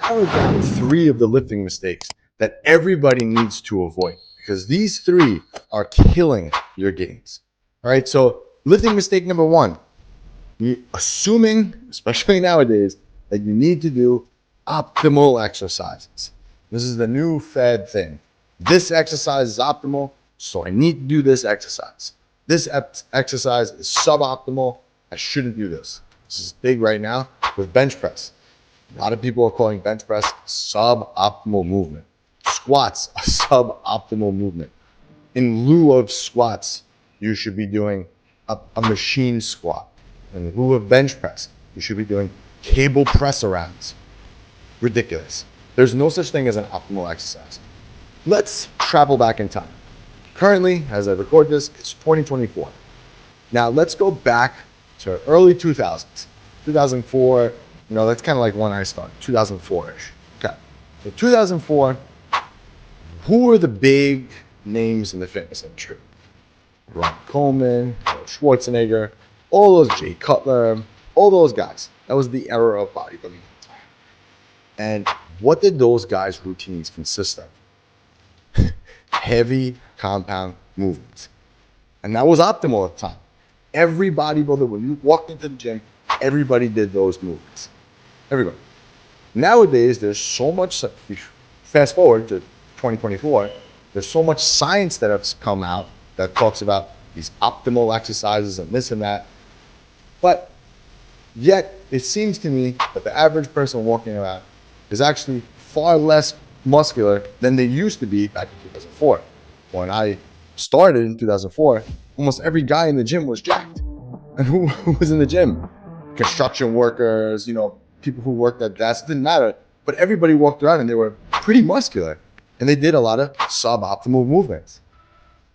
narrowed down 3 of the lifting mistakes that everybody needs to avoid, because these 3 are killing your gains. All right, so lifting mistake number 1, assuming, especially nowadays, that you need to do optimal exercises. This is the new fad thing. This exercise is optimal, so I need to do this exercise. This exercise is suboptimal, I shouldn't do this. This is big right now with bench press. A lot of people are calling bench press suboptimal movement. Squats a suboptimal movement. In lieu of squats, you should be doing a machine squat. In lieu of bench press, you should be doing cable press arounds. Ridiculous. There's no such thing as an optimal exercise. Let's travel back in time. Currently, as I record this, it's 2024. Now let's go back to early 2000s. 2004, that's kind of like when I started, 2004-ish. Okay, so 2004, who were the big names in the fitness industry? Ron Coleman, Schwarzenegger, all those, Jay Cutler, all those guys. That was the era of bodybuilding. And what did those guys' routines consist of? Heavy compound movements. And that was optimal at the time. Every bodybuilder, when you walked into the gym, everybody did those movements. Everybody. Nowadays, there's so much, fast forward to 2024, there's so much science that has come out that talks about these optimal exercises and this and that. But yet, it seems to me that the average person walking around is actually far less muscular than they used to be back in 2004. When I started in 2004, almost every guy in the gym was jacked. And who was in the gym? Construction workers, people who worked at desks, didn't matter. But everybody walked around and they were pretty muscular. And they did a lot of suboptimal movements.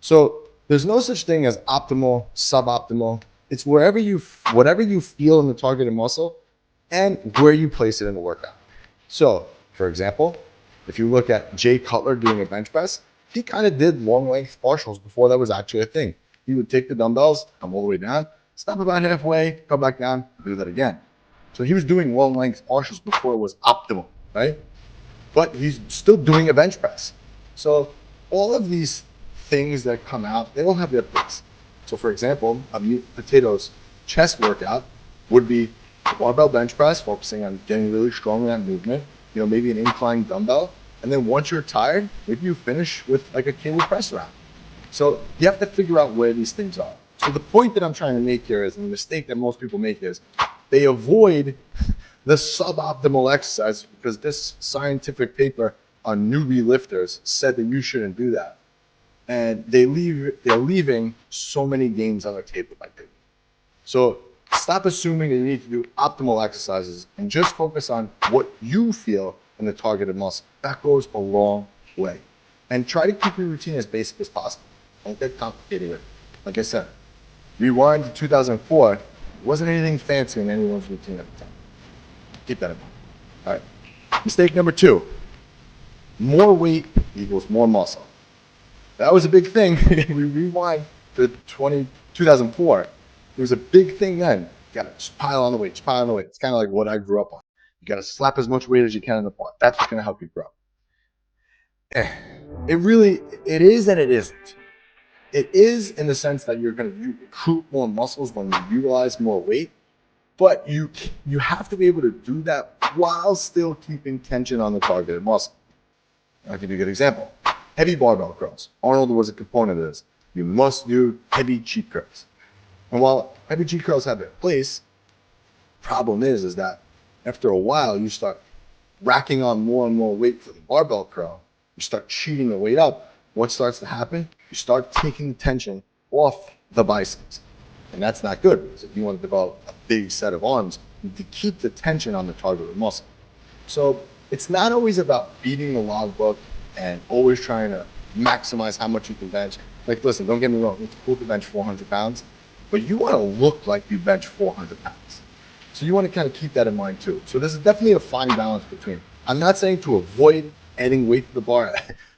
So there's no such thing as optimal, suboptimal. It's whatever you feel in the targeted muscle and where you place it in the workout. So, for example, if you look at Jay Cutler doing a bench press, he kind of did long length partials before that was actually a thing. He would take the dumbbells, come all the way down, stop about halfway, come back down, do that again. So he was doing long length partials before it was optimal, right? But he's still doing a bench press. So all of these things that come out, they don't have their place. So for example, a meat potatoes chest workout would be a barbell bench press, focusing on getting really strong in that movement, maybe an incline dumbbell. And then once you're tired, maybe you finish with like a cable press round. So you have to figure out where these things are. So the point that I'm trying to make here is, and the mistake that most people make is, they avoid the suboptimal exercise because this scientific paper on newbie lifters said that you shouldn't do that. And they're leaving so many gains on the table by doing it. So stop assuming that you need to do optimal exercises and just focus on what you feel in the targeted muscle. That goes a long way. And try to keep your routine as basic as possible. Don't get complicated with it. Like I said, rewind to 2004, it wasn't anything fancy in anyone's routine at the time. Keep that in mind. All right. Mistake number 2, more weight equals more muscle. That was a big thing. We rewind to 2004. It was a big thing then. You gotta just pile on the weight, just pile on the weight. It's kind of like what I grew up on. You gotta slap as much weight as you can in the bar. That's what's gonna help you grow. It is and it isn't. It is in the sense that you're gonna recruit more muscles when you utilize more weight, but you have to be able to do that while still keeping tension on the targeted muscle. I'll give you a good example. Heavy barbell curls. Arnold was a component of this. You must do heavy cheat curls. And while heavy cheat curls have their place, the problem is that after a while, you start racking on more and more weight for the barbell curl. You start cheating the weight up. What starts to happen? You start taking the tension off the biceps. And that's not good, because if you want to develop a big set of arms, you need to keep the tension on the targeted muscle. So it's not always about beating the logbook and always trying to maximize how much you can bench. Like, listen, don't get me wrong, it's cool to bench 400 pounds, but you want to look like you bench 400 pounds. So you want to kind of keep that in mind too. So there's definitely a fine balance between. I'm not saying to avoid adding weight to the bar.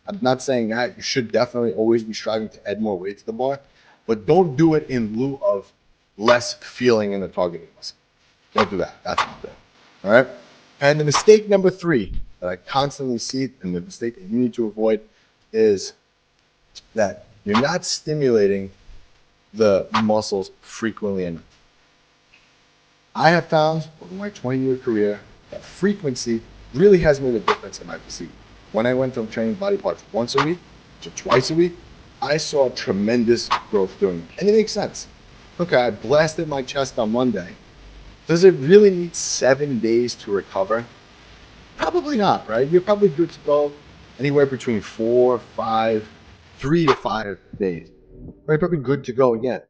I'm not saying that. You should definitely always be striving to add more weight to the bar, but don't do it in lieu of less feeling in the targeting muscle. Don't do that. That's not good. All right? And the mistake number 3 that I constantly see, and the mistake that you need to avoid, is that you're not stimulating the muscles frequently enough. I have found over my 20-year career that frequency really has made a difference in my physique. When I went from training body parts once a week to twice a week, I saw tremendous growth doing it. And it makes sense. Okay, I blasted my chest on Monday. Does it really need 7 days to recover? Probably not, right? You're probably good to go anywhere between 4, 5, 3 to 5 days. Right? Probably good to go again.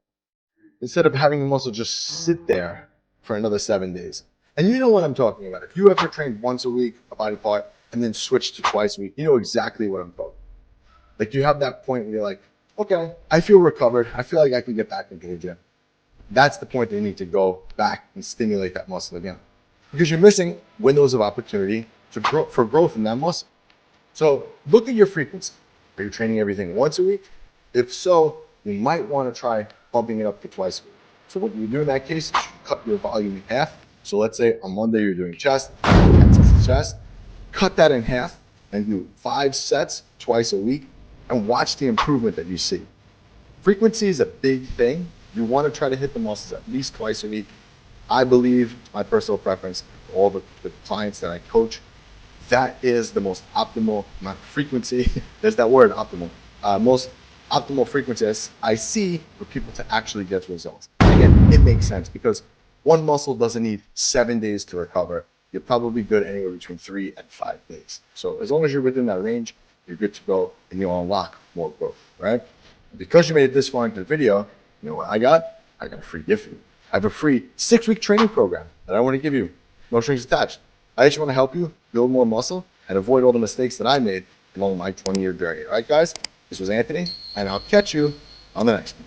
Instead of having the muscle just sit there for another 7 days. And you know what I'm talking about. If you ever trained once a week, a body part, and then switched to twice a week, you know exactly what I'm talking about. Like you have that point where you're like, okay, I feel recovered. I feel like I can get back into the gym. That's the point that you need to go back and stimulate that muscle again. Because you're missing windows of opportunity for growth in that muscle. So look at your frequency. Are you training everything once a week? If so, you might want to try bumping it up to twice a week. So what you do in that case is you cut your volume in half. So let's say on Monday you're doing chest, cut that in half and do 5 sets twice a week and watch the improvement that you see. Frequency is a big thing. You want to try to hit the muscles at least twice a week. I believe, my personal preference, for all the clients that I coach, that is the most optimal amount of frequency. There's that word, optimal. Most optimal frequency I see for people to actually get results. Again, it makes sense because one muscle doesn't need 7 days to recover. You're probably good anywhere between 3 and 5 days. So as long as you're within that range, you're good to go and you'll unlock more growth, right? Because you made it this far into the video, you know what I got? I got a free gift for you. I have a free 6-week training program that I want to give you. No strings attached. I just want to help you build more muscle and avoid all the mistakes that I made along my 20-year journey. All right, guys? This was Anthony, and I'll catch you on the next one.